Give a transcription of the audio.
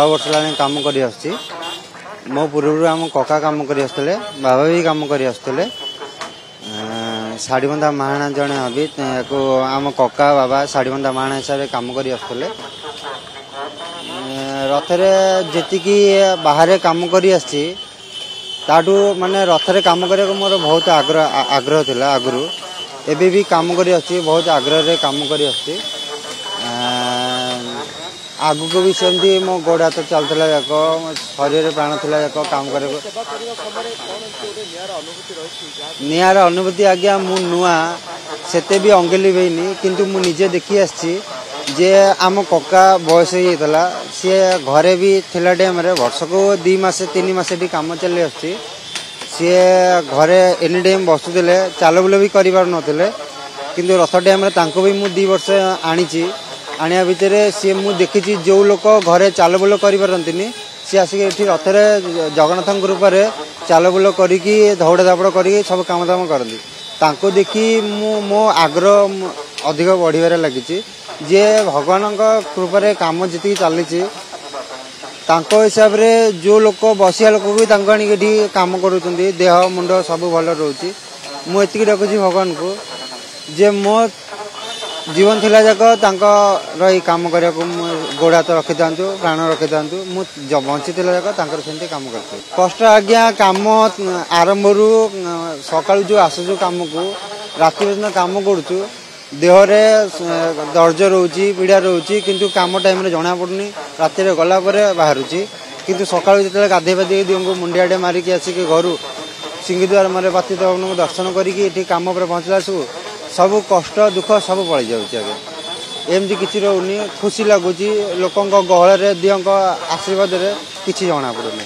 वर्ष है कम कर मो पूर्व आम कका कम कर बाबा भी कम कर शाढ़ी बंधा महाणा जड़े हबी आम कका बाबा शाढ़ी बंधा महाणा हिसाब से कम कर रथरे जी बाहर कम कर माने रथरे कम करने को मोर बहुत आग्रह थिला आगु एबे भी कम कर बहुत आग्रह कम कर आगु को भी सेमती मो गोड़ हाथ चलता जाक शरीर प्राण थी काम कर नियार अनुभूति आज्ञा मु नुआ सेते भी अंगेली बेनी किंतु मु निजे देखी आसी जे आम कका बयस होता सी घरे भी थिला टाइम वर्ष को 2 मास 3 मास काम चली आसी सी घरे एनी टाइम बसुले चाल बुल भी कर किंतु रथ टाइम भी मु 2 वर्ष आनी आनिया भितर सी मु देखी जो लोक घरे चाल बुल करनी सी आसिक रथरे जगन्नाथ रूप में चाल बुल करी दौड़ धापड़ कर सब काम दाम करती देखी मो आग्रह अधिक बढ़िबार लगी जे भगवान कृपा काम जी चली हिसाब रे जो लोक बसिया लोक भी काम कर देह मुंड सब भल रोचे मुझे डाकुची भगवान को जे मो जीवन थिला जाक रही काम करने को गोड़ हाथ रखी था प्राण रखी था बंची जाक सेमती काम करते कष्ट आज्ञा काम आरंभ रू सकाळु जो आसुचु काम को राति दिन काम करुचु देहरे दर्ज रोची पीड़ा रोची किंतु काम टाइम रे जना पड़ुनी राति रे गला परे बाहरुची किंतु सकाळु जेतले गाधे पाधे दियो मुंडियाटे मारिकी आसिक घर सिंहद्वार मारे पतित भवन दर्शन करी काम पर पहुंचला सब कष्ट दुख सब पड़ जाए एमती किसी रोनी खुशी लगुच लोक गहल दियों आशीर्वाद किसी जना पड़ुनी।